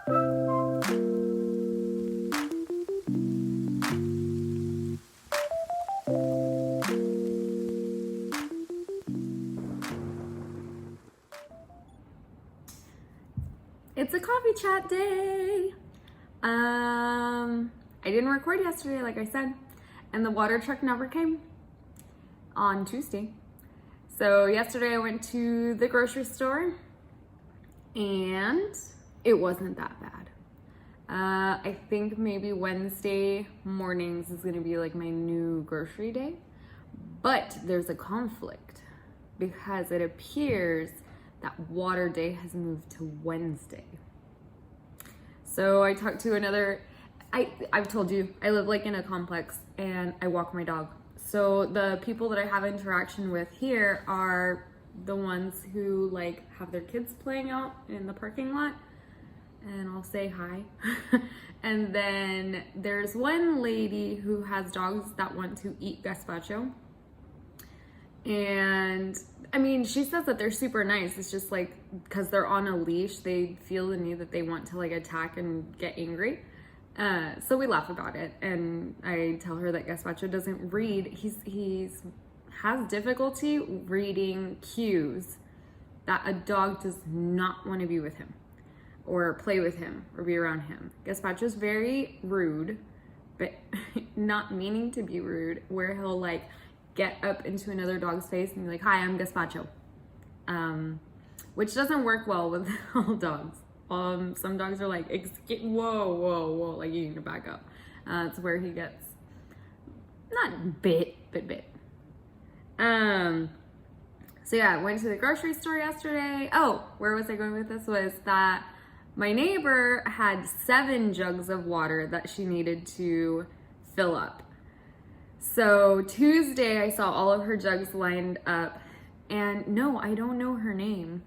It's a coffee chat day. I didn't record yesterday, like I said, and the water truck never came on Tuesday. So yesterday I went to the grocery store and it wasn't that bad. I think maybe Wednesday mornings is gonna be like my new grocery day, but there's a conflict because it appears that water day has moved to Wednesday. So I talked to another, I've told you, I live like in a complex and I walk my dog. So the people that I have interaction with here are the ones who like have their kids playing out in the parking lot, and I'll say hi. And then there's one lady who has dogs that want to eat gazpacho. And I mean, she says that they're super nice. It's just like, because they're on a leash, they feel the need that they want to like attack and get angry. So we laugh about it. And I tell her that Gazpacho doesn't read. He's has difficulty reading cues that a dog does not want to be with him or play with him or be around him. Gazpacho's very rude, but not meaning to be rude, where he'll like get up into another dog's face and be like, "Hi, I'm Gazpacho," which doesn't work well with all dogs. Some dogs are like, whoa, like you need to back up. It's where he gets not bit, but bit. So yeah, I went to the grocery store yesterday. Oh, where was I going with this? Was that my neighbor had 7 jugs of water that she needed to fill up. So Tuesday I saw all of her jugs lined up, and no, I don't know her name.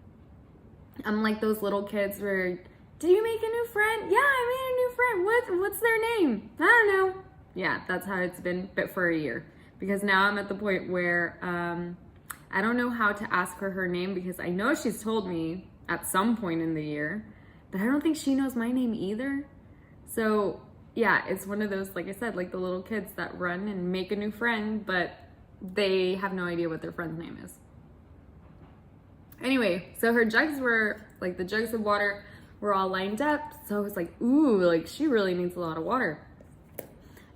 I'm like those little kids where, did you make a new friend? Yeah, I made a new friend. What's their name? I don't know. Yeah, that's how it's been, but for a year. Because now I'm at the point where I don't know how to ask her name, because I know she's told me at some point in the year, but I don't think she knows my name either. So yeah, it's one of those, like I said, like the little kids that run and make a new friend, but they have no idea what their friend's name is. Anyway, so her jugs were, like the jugs of water were all lined up. So I was like, ooh, like she really needs a lot of water.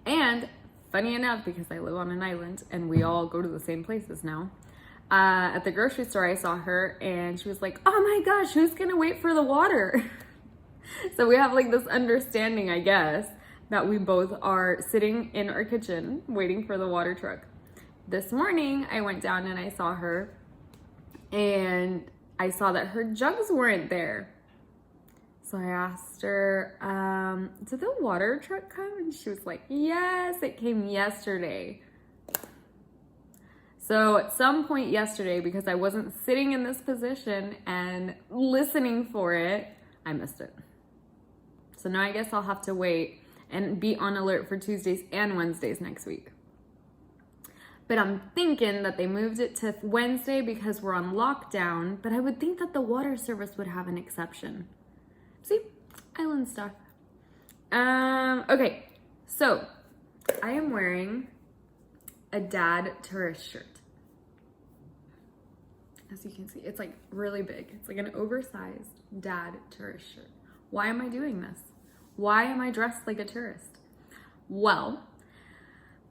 And funny enough, because I live on an island and we all go to the same places now, at the grocery store I saw her and she was like, "Oh my gosh, who's gonna wait for the water?" So we have like this understanding, I guess, that we both are sitting in our kitchen waiting for the water truck. This morning I went down and I saw her, and I saw that her jugs weren't there. So I asked her, did the water truck come? And she was like, yes, it came yesterday. So at some point yesterday, because I wasn't sitting in this position and listening for it, I missed it. So now I guess I'll have to wait and be on alert for Tuesdays and Wednesdays next week. But I'm thinking that they moved it to Wednesday because we're on lockdown, but I would think that the water service would have an exception. See, island stuff. Okay, so I am wearing a dad tourist shirt. As you can see, it's like really big. It's like an oversized dad tourist shirt. Why am I doing this? Why am I dressed like a tourist? Well,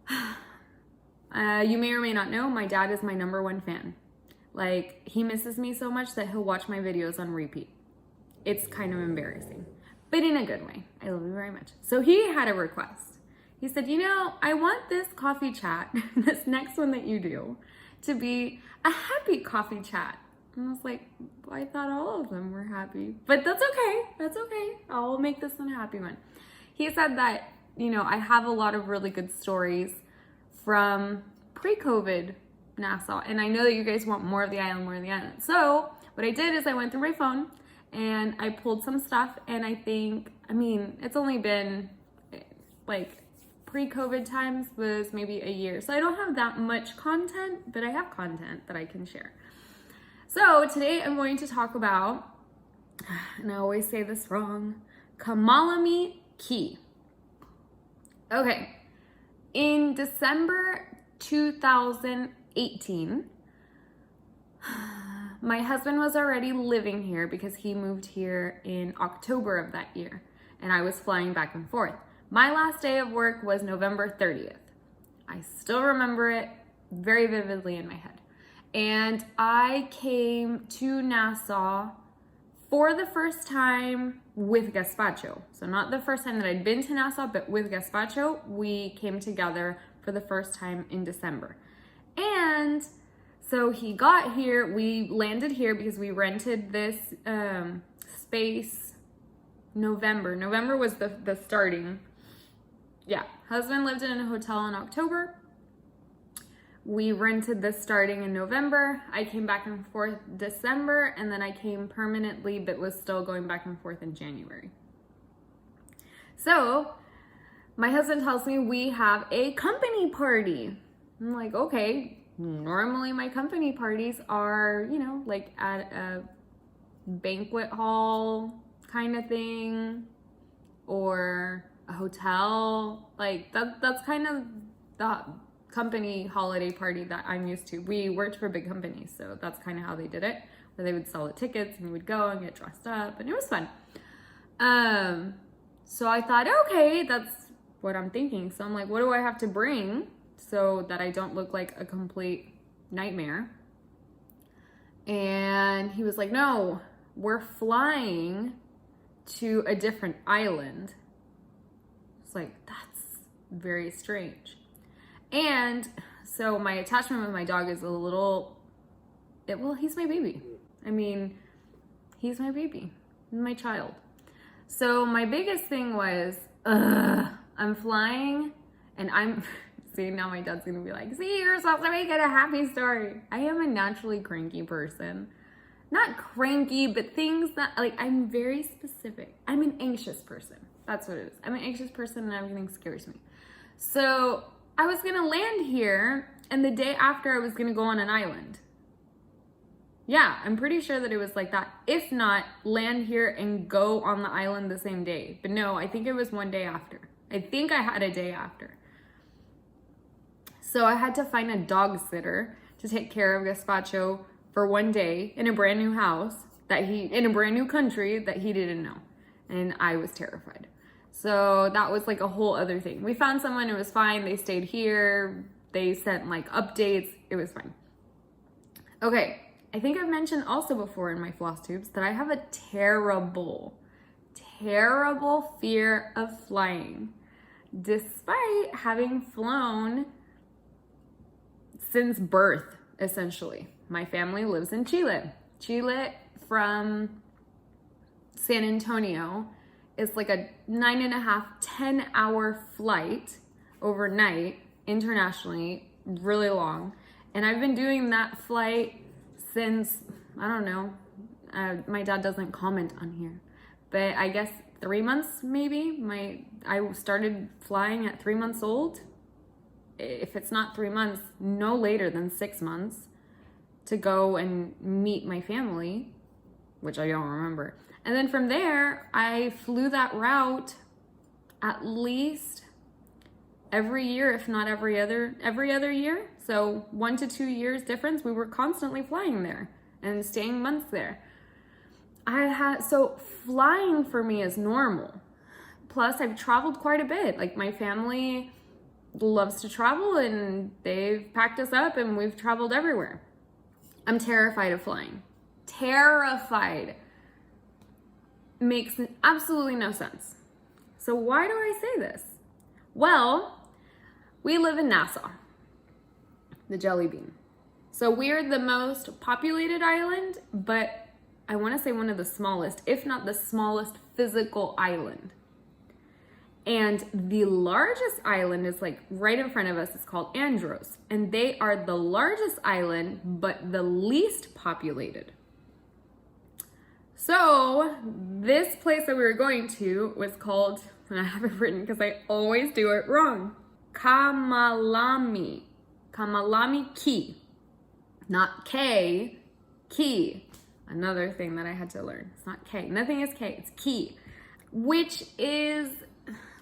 you may or may not know, my dad is my #1 fan. Like, he misses me so much that he'll watch my videos on repeat. It's kind of embarrassing, but in a good way. I love you very much. So he had a request. He said, you know, I want this coffee chat, this next one that you do, to be a happy coffee chat. And I was like, I thought all of them were happy, but that's okay. That's okay. I'll make this one a happy one. He said that, you know, I have a lot of really good stories from pre-COVID Nassau, and I know that you guys want more of the island, So what I did is I went through my phone and I pulled some stuff, and I think, I mean, it's only been like pre-COVID times was maybe a year. So I don't have that much content, but I have content that I can share. So today I'm going to talk about, and I always say this wrong, Kamalame Key. Okay, in December 2018, my husband was already living here because he moved here in October of that year, and I was flying back and forth. My last day of work was November 30th. I still remember it very vividly in my head. And I came to Nassau for the first time with Gazpacho. So not the first time that I'd been to Nassau, but with Gazpacho, we came together for the first time in December. And so he got here, we landed here because we rented this space November. November was the starting. Yeah, husband lived in a hotel in October. We rented this starting in November. I came back and forth December, and then I came permanently, but was still going back and forth in January. So my husband tells me we have a company party. I'm like, okay, normally my company parties are, you know, like at a banquet hall kind of thing, or a hotel. Like that's kind of the company holiday party that I'm used to. We worked for big companies, so that's kind of how they did it, where they would sell the tickets and you would go and get dressed up, and it was fun. So I thought, okay, that's what I'm thinking. So I'm like, what do I have to bring so that I don't look like a complete nightmare? And he was like, no, we're flying to a different island. It's like, that's very strange. And so my attachment with my dog is a little, well, he's my baby. I mean, he's my baby, my child. So my biggest thing was, I'm flying and I'm, see, now my dad's gonna be like, see, you're supposed to make it a happy story. I am a naturally cranky person. Not cranky, but things that, like, I'm very specific. I'm an anxious person. That's what it is. I'm an anxious person and everything scares me. So I was gonna land here, and the day after I was gonna go on an island. Yeah, I'm pretty sure that it was like that. If not, land here and go on the island the same day. But no, I think it was one day after. I think I had a day after. So I had to find a dog sitter to take care of Gazpacho for one day in a brand new house in a brand new country that he didn't know. And I was terrified. So that was like a whole other thing. We found someone, it was fine. They stayed here. They sent like updates. It was fine. Okay, I think I've mentioned also before in my floss tubes that I have a terrible fear of flying. Despite having flown since birth, essentially. My family lives in Chile. Chile from San Antonio is like a 9.5, 10-hour flight overnight internationally, really long. And I've been doing that flight since, I don't know, my dad doesn't comment on here, but I guess 3 months maybe. I started flying at 3 months old. If it's not 3 months, no later than 6 months, to go and meet my family, which I don't remember. And then from there, I flew that route at least every year, if not every other year. So 1 to 2 years difference. We were constantly flying there and staying months there. So flying for me is normal. Plus I've traveled quite a bit. Like my family loves to travel and they've packed us up and we've traveled everywhere. I'm terrified of flying. Terrified. Makes absolutely no sense. So why do I say this? Well, we live in Nassau, the jelly bean. So we're the most populated island, but I want to say one of the smallest, if not the smallest physical island. And the largest island is like right in front of us. It's called Andros. And they are the largest island, but the least populated. So this place that we were going to was called, and I have it written because I always do it wrong, Kamalame. Kamalame Key. Not K, Key. Another thing that I had to learn. It's not K. Nothing is K. It's Key. which is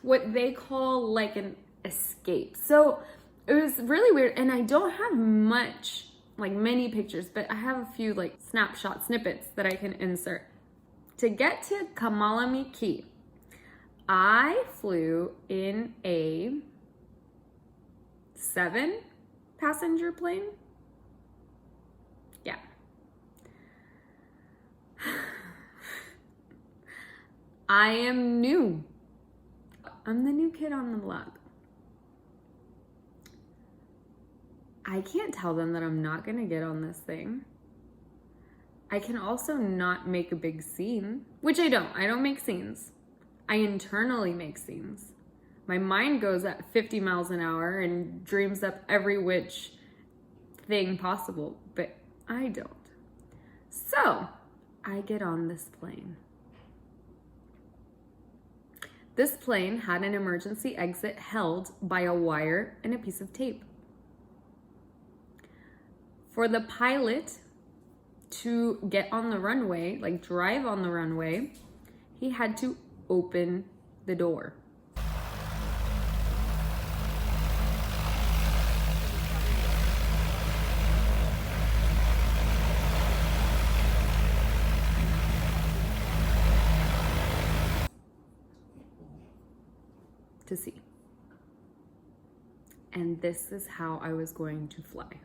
what they call like an escape. So it was really weird, and I don't have many pictures, but I have a few like snapshot snippets that I can insert. To get to Kamalame Key, I flew in a 7-passenger plane. Yeah. I am new. I'm the new kid on the block. I can't tell them that I'm not gonna get on this thing. I can also not make a big scene, which I don't. I don't make scenes. I internally make scenes. My mind goes at 50 miles an hour and dreams up every which thing possible, but I don't. So I get on this plane. This plane had an emergency exit held by a wire and a piece of tape. For the pilot to get on the runway, like drive on the runway, he had to open the door. To see. And this is how I was going to fly.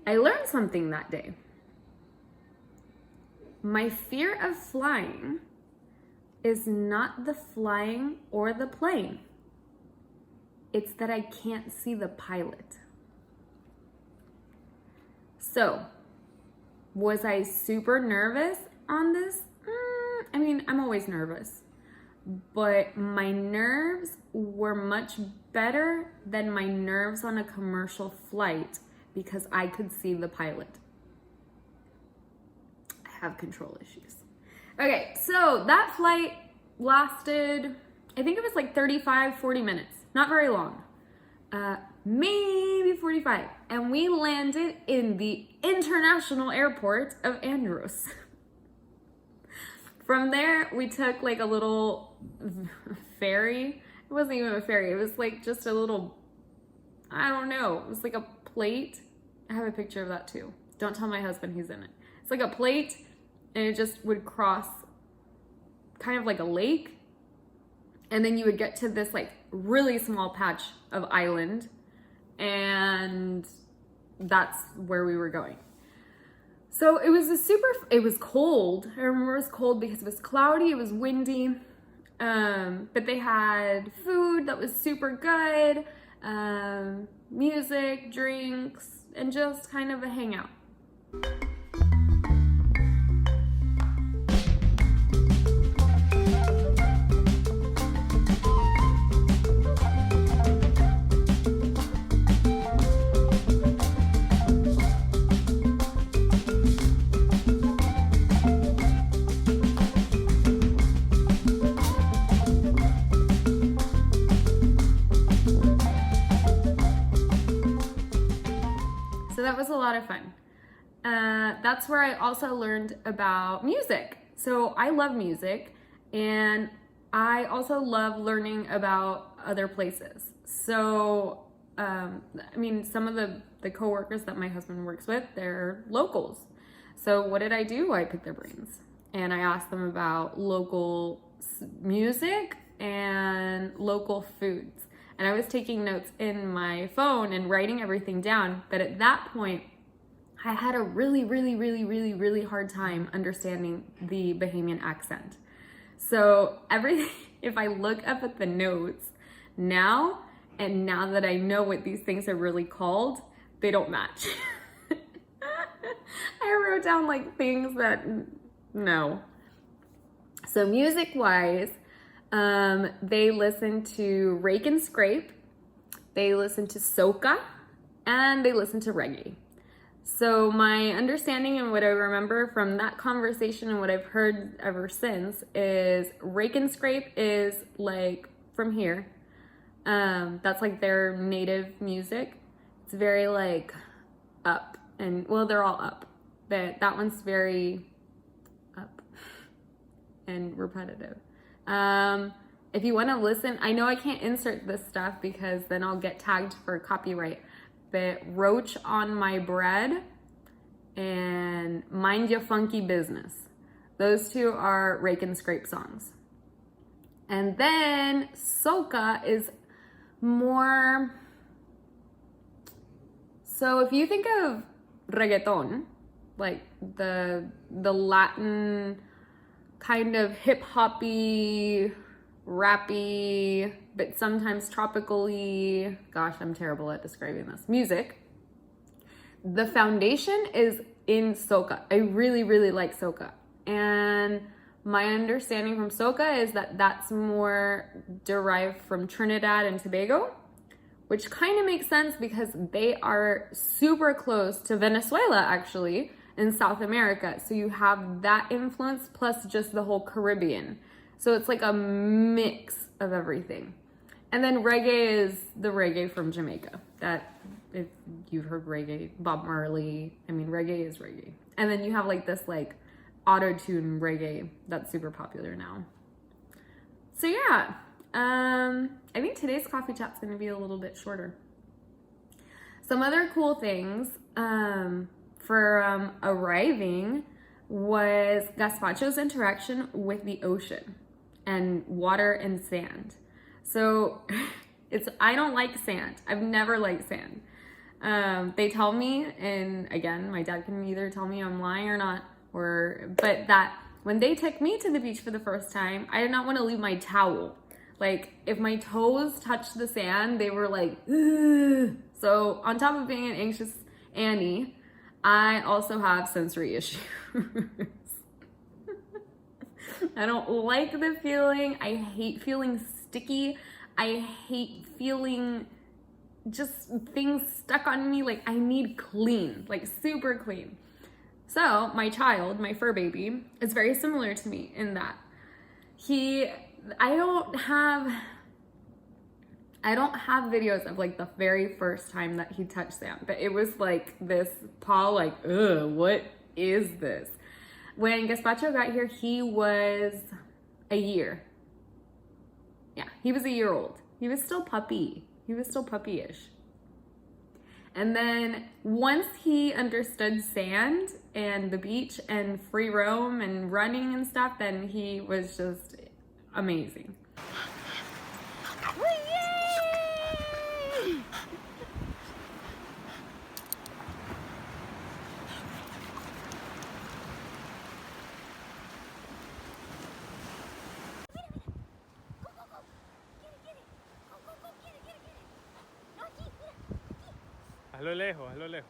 I learned something that day. My fear of flying is not the flying or the plane. It's that I can't see the pilot. So, was I super nervous on this? I mean, I'm always nervous. But my nerves were much better than my nerves on a commercial flight because I could see the pilot. I have control issues. Okay, so that flight lasted, I think it was like 35, 40 minutes. Not very long. Maybe 45. And we landed in the international airport of Andros. From there, we took like a little ferry. It wasn't even a ferry. It was like just a little, I don't know. It was like a plate. I have a picture of that too. Don't tell my husband, he's in it. It's like a plate and it just would cross kind of like a lake. And then you would get to this like really small patch of island. And that's where we were going. So it was it was cold. I remember it was cold because it was cloudy, it was windy. But they had food that was super good, music, drinks, and just kind of a hangout. So that was a lot of fun. That's where I also learned about music. So I love music, and I also love learning about other places. So, I mean, some of the coworkers that my husband works with, they're locals. So what did I do? I picked their brains, and I asked them about local music and local foods. And I was taking notes in my phone and writing everything down. But at that point, I had a really hard time understanding the Bahamian accent. So if I look up at the notes, now, and now that I know what these things are really called, they don't match. I wrote down like things that, no. So music-wise, they listen to Rake and Scrape, they listen to soca, and they listen to reggae. So my understanding and what I remember from that conversation and what I've heard ever since is Rake and Scrape is like from here. That's like their native music. It's very like up, and well, they're all up, but that one's very up and repetitive. If you want to listen, I know I can't insert this stuff because then I'll get tagged for copyright, but Roach on My Bread and Mind Your Funky Business. Those two are Rake and Scrape songs. And then soca is more, so if you think of reggaeton, like the Latin kind of hip-hoppy, rappy, but sometimes tropically, gosh, I'm terrible at describing this, music. The foundation is in soca. I really, really like soca. And my understanding from soca is that that's more derived from Trinidad and Tobago, which kind of makes sense because they are super close to Venezuela, actually, in South America. So you have that influence plus just the whole Caribbean. So it's like a mix of everything. And then reggae is the reggae from Jamaica. That, if you've heard reggae, Bob Marley, I mean, reggae is reggae. And then you have like this like auto-tune reggae that's super popular now. So yeah, I think today's coffee chat's gonna be a little bit shorter. Some other cool things for arriving was Gazpacho's interaction with the ocean and water and sand. So I don't like sand. I've never liked sand. They tell me, and again, my dad can either tell me I'm lying or not, but that when they took me to the beach for the first time, I did not want to leave my towel. Like, if my toes touched the sand, they were like, ugh. So on top of being an anxious Annie, I also have sensory issues. I don't like the feeling. I hate feeling sticky. I hate feeling just things stuck on me. Like, I need clean, like super clean. So my child, my fur baby, is very similar to me in that I don't have videos of like the very first time that he touched sand, but it was like this paw, like, ugh, what is this? When Gazpacho got here, he was a year. Yeah, he was a year old. He was still puppy. He was still puppy-ish. And then once he understood sand and the beach and free roam and running and stuff, then he was just amazing. A lo lejos, a lo lejos.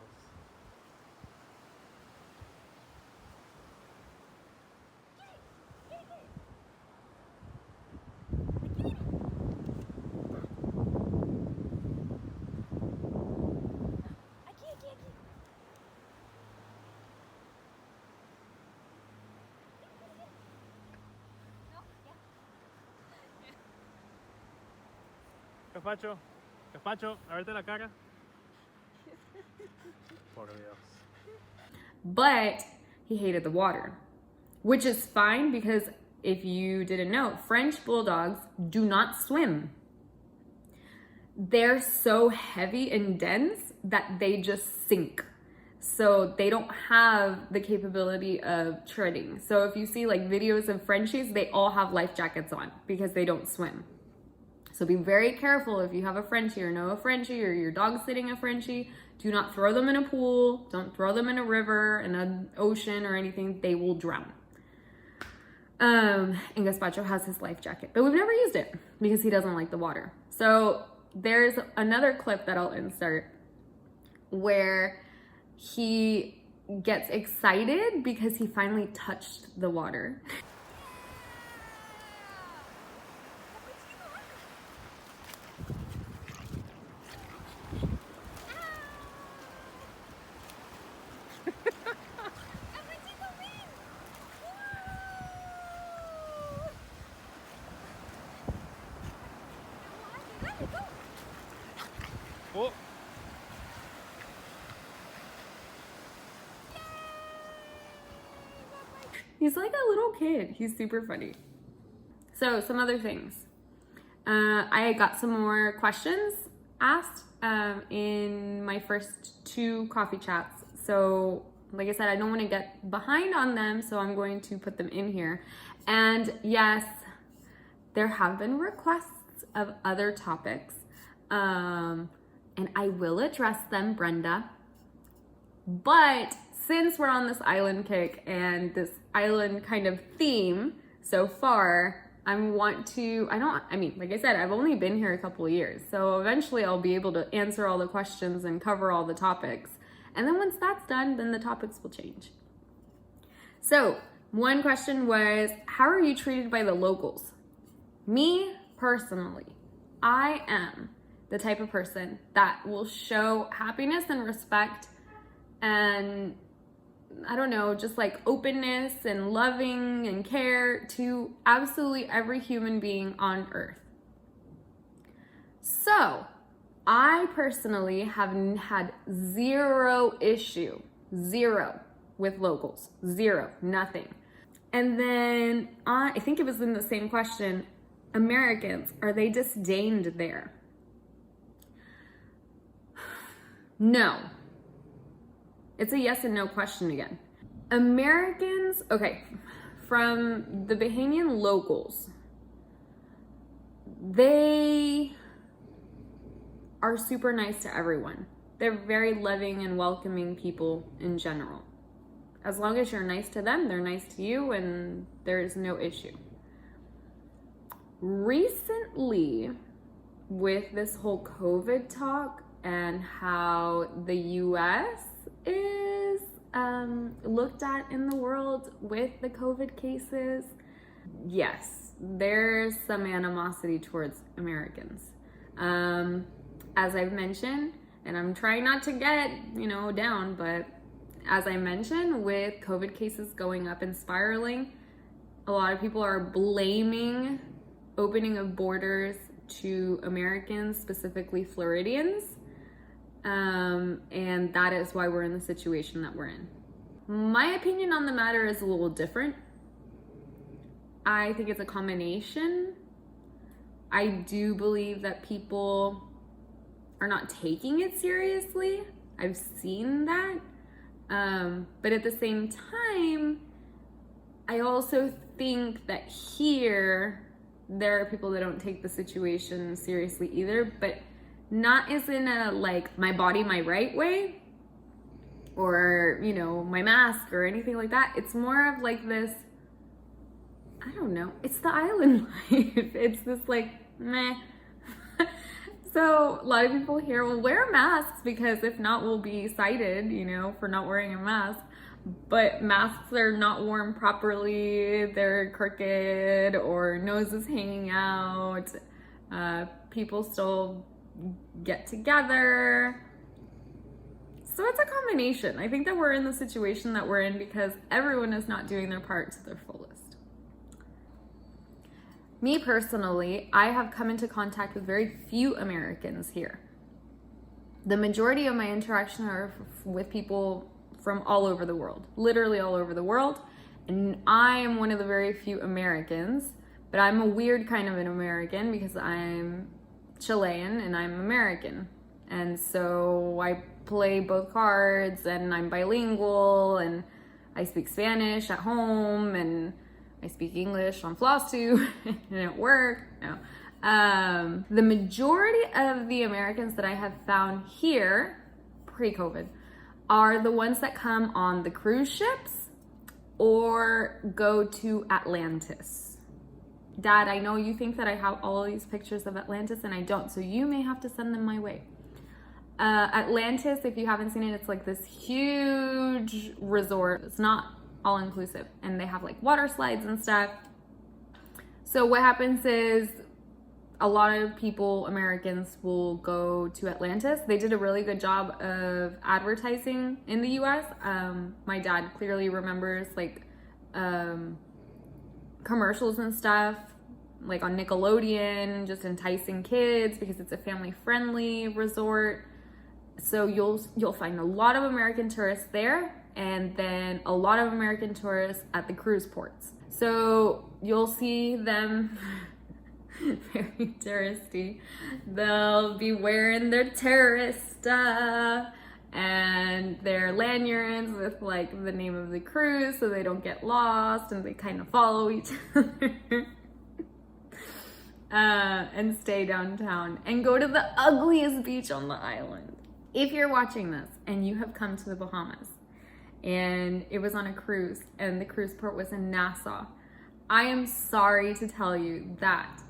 Gazpacho, Gazpacho, a verte la cara. Por Dios. But he hated the water, which is fine because if you didn't know, French bulldogs do not swim. They're so heavy and dense that they just sink. So they don't have the capability of treading. So if you see like videos of Frenchies, they all have life jackets on because they don't swim. So be very careful if you have a Frenchie or know a Frenchie or your dog's sitting a Frenchie. Do not throw them in a pool. Don't throw them in a river, in an ocean or anything. They will drown. And Gazpacho has his life jacket, but we've never used it because he doesn't like the water. So there's another clip that I'll insert where he gets excited because he finally touched the water. Oh. He's like a little kid. He's super funny. So some other things. I got some more questions asked in my first 2 coffee chats. So like I said, I don't want to get behind on them, so I'm going to put them in here. And yes, there have been requests of other topics. And I will address them, Brenda. But since we're on this island kick and this island kind of theme so far, like I said, I've only been here a couple of years. So eventually I'll be able to answer all the questions and cover all the topics. And then once that's done, then the topics will change. So one question was, how are you treated by the locals? Me, personally, I am the type of person that will show happiness and respect and, I don't know, just like openness and loving and care to absolutely every human being on earth. So I personally have had zero issue, with locals, nothing. And then I think it was in the same question, Americans, are they disdained there? No. It's a yes and no question again. Americans, okay, from the Bahamian locals, they are super nice to everyone. They're very loving and welcoming people in general. As long as you're nice to them, they're nice to you, and there's no issue. Recently, with this whole COVID talk and how the US is looked at in the world with the COVID cases, yes, there's some animosity towards Americans. As I've mentioned, and I'm trying not to get, down, but as I mentioned, with COVID cases going up and spiraling, a lot of people are blaming opening of borders to Americans, specifically Floridians. And that is why we're in the situation that we're in. My opinion on the matter is a little different. I think it's a combination. I do believe that people are not taking it seriously. I've seen that. But at the same time, I also think that here, there are people that don't take the situation seriously either, but not as in a like my body, my right way, or, my mask or anything like that. It's more of like this, I don't know, it's the island life. It's this like, meh. So a lot of people here will wear masks because if not, we'll be cited, for not wearing a mask. But masks are not worn properly, they're crooked or noses hanging out. People still get together. So it's a combination. I think that we're in the situation that we're in because everyone is not doing their part to their fullest. Me personally, I have come into contact with very few Americans here. The majority of my interaction are with people from all over the world, literally all over the world. And I am one of the very few Americans, but I'm a weird kind of an American because I'm Chilean and I'm American. And so I play both cards and I'm bilingual and I speak Spanish at home and I speak English on floss too and at work. No. The majority of the Americans that I have found here pre-COVID are the ones that come on the cruise ships or go to Atlantis. Dad, I know you think that I have all of these pictures of Atlantis and I don't, so you may have to send them my way. Atlantis, if you haven't seen it, it's like this huge resort. It's not all inclusive, and they have like water slides and stuff. So what happens is a lot of people, Americans, will go to Atlantis. They did a really good job of advertising in the US. My dad clearly remembers like commercials and stuff like on Nickelodeon, just enticing kids because it's a family-friendly resort. So you'll find a lot of American tourists there, and then a lot of American tourists at the cruise ports. So you'll see them very touristy. They'll be wearing their terrorist stuff and their lanyards with like the name of the cruise so they don't get lost and they kind of follow each other. And stay downtown and go to the ugliest beach on the island. If you're watching this and you have come to the Bahamas and it was on a cruise and the cruise port was in Nassau, I am sorry to tell you that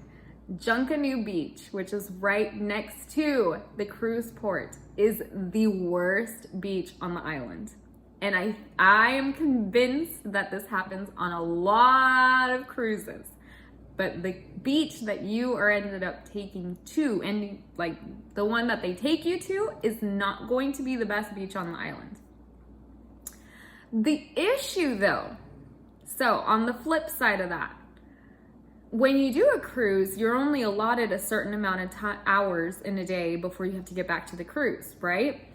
Junkanoo Beach, which is right next to the cruise port, is the worst beach on the island. And I am convinced that this happens on a lot of cruises. But the beach that you are ended up taking to, and like the one that they take you to, is not going to be the best beach on the island. The issue though, so on the flip side of that, when you do a cruise, you're only allotted a certain amount of hours in a day before you have to get back to the cruise, right?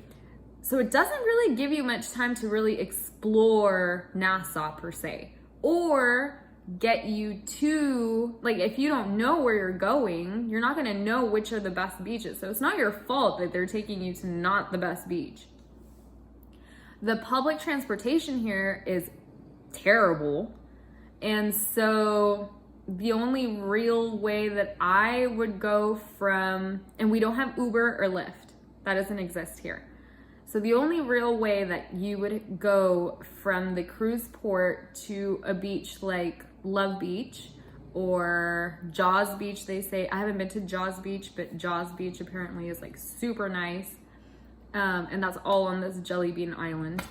So it doesn't really give you much time to really explore Nassau per se, or get you to, like, if you don't know where you're going, you're not going to know which are the best beaches. So it's not your fault that they're taking you to not the best beach. The public transportation here is terrible. And so the only real way that I would go from, and we don't have Uber or Lyft, that doesn't exist here. So the only real way that you would go from the cruise port to a beach like Love Beach or Jaws Beach, they say. I haven't been to Jaws Beach, but Jaws Beach apparently is like super nice. And that's all on this Jelly Bean Island.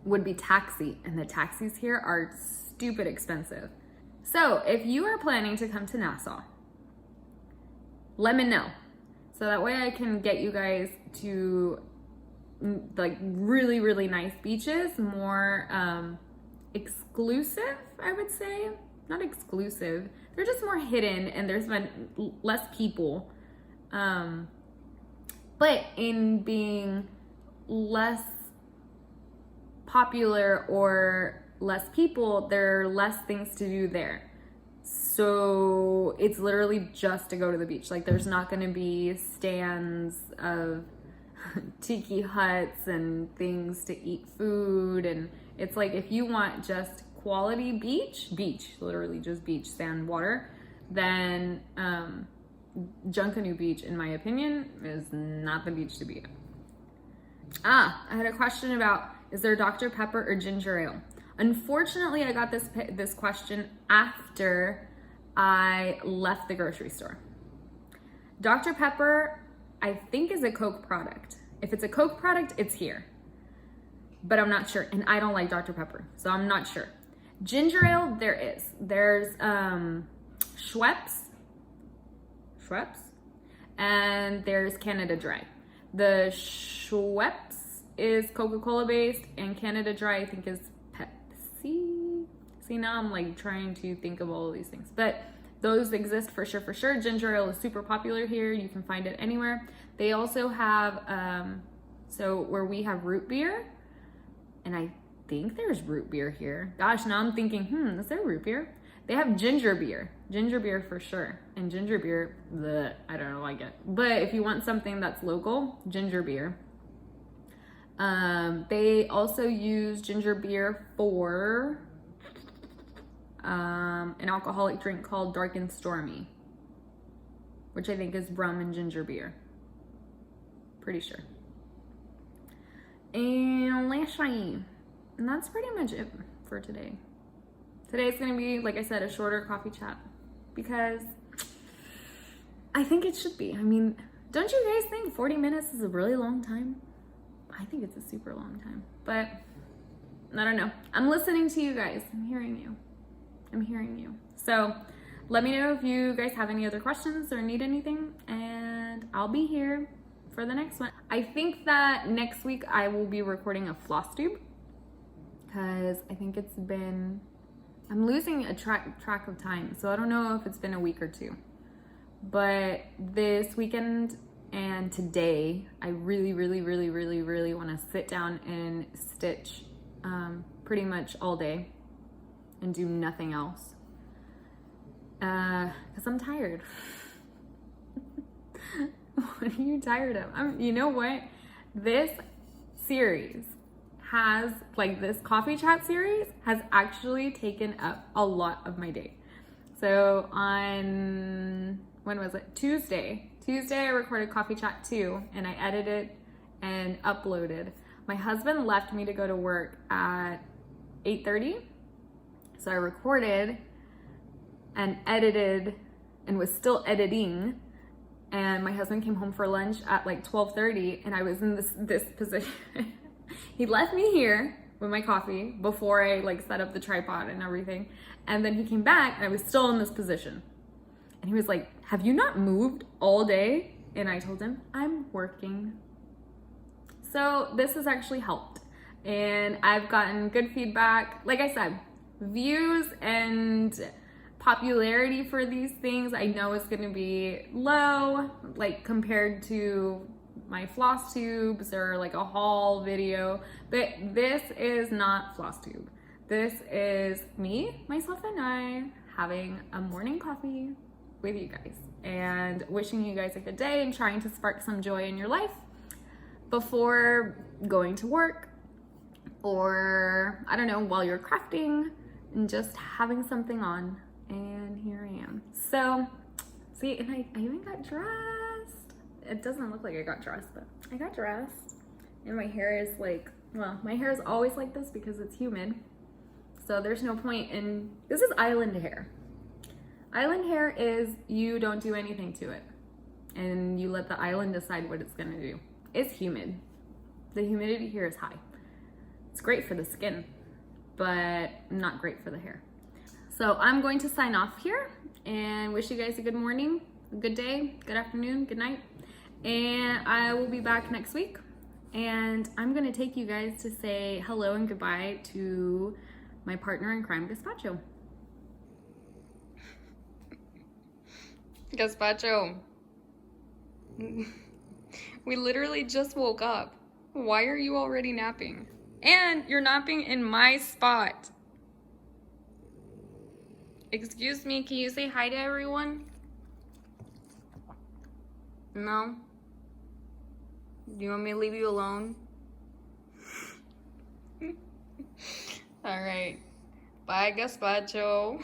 Would be taxi, and the taxis here are stupid expensive. So if you are planning to come to Nassau, let me know. So that way I can get you guys to like really, really nice beaches, more exclusive, I would say. Not exclusive, they're just more hidden and there's been less people. But in being less popular or less people, there are less things to do there. So it's literally just to go to the beach. Like there's not going to be stands of tiki huts and things to eat food. And it's like, if you want just quality beach, literally just beach, sand, water, then Junkanoo Beach, in my opinion, is not the beach to be at. I had a question about, is there Dr. Pepper or ginger ale? Unfortunately, I got this question after I left the grocery store. Dr. Pepper, I think, is a Coke product. If it's a Coke product, it's here. But I'm not sure, and I don't like Dr. Pepper, so I'm not sure. Ginger ale, there is. There's Schweppes, and there's Canada Dry. The Schweppes is Coca-Cola based, and Canada Dry, I think, is Pepsi. See, now I'm like trying to think of all of these things, but those exist for sure. Ginger ale is super popular here. You can find it anywhere. They also have, so where we have root beer, and I think there's root beer here. Gosh, now I'm thinking, is there root beer? They have ginger beer for sure. And ginger beer, I don't like it. But if you want something that's local, ginger beer. They also use ginger beer for an alcoholic drink called Dark and Stormy, which I think is rum and ginger beer. Pretty sure. And that's pretty much it for today. Today's gonna be, like I said, a shorter coffee chat. because I think it should be. I mean, don't you guys think 40 minutes is a really long time? I think it's a super long time, but I don't know. I'm listening to you guys. I'm hearing you. I'm hearing you. So let me know if you guys have any other questions or need anything, and I'll be here for the next one. I think that next week I will be recording a floss tube because I think it's been, I'm losing a track of time. So I don't know if it's been a week or two, but this weekend and today, I really want to sit down and stitch pretty much all day and do nothing else. Because I'm tired. What are you tired of? You know what? This series has, like this coffee chat series has actually taken up a lot of my day. So on, when was it? Tuesday, I recorded Coffee Chat 2 and I edited and uploaded. My husband left me to go to work at 8:30. So I recorded and edited and was still editing. And my husband came home for lunch at like 12:30 and I was in this position. He left me here with my coffee before I like set up the tripod and everything. And then he came back and I was still in this position. And he was like, have you not moved all day? And I told him, I'm working. So this has actually helped. And I've gotten good feedback. Like I said, views and popularity for these things, I know is gonna be low, like compared to my floss tubes or like a haul video. But this is not floss tube. This is me, myself, and I having a morning coffee with you guys and wishing you guys a good day and trying to spark some joy in your life before going to work, or I don't know, while you're crafting and just having something on. And here I am. So see, and I even got dressed. It doesn't look like I got dressed, but I got dressed and my hair is like, well, my hair is always like this because it's humid. So there's no point in, this is island hair. Island hair is you don't do anything to it and you let the island decide what it's gonna do. It's humid. The humidity here is high. It's great for the skin, but not great for the hair. So I'm going to sign off here and wish you guys a good morning, a good day, good afternoon, good night. And I will be back next week. And I'm gonna take you guys to say hello and goodbye to my partner in crime, Gazpacho. Gazpacho, we literally just woke up. Why are you already napping? And you're napping in my spot. Excuse me, can you say hi to everyone? No? Do you want me to leave you alone? All right. Bye, Gazpacho.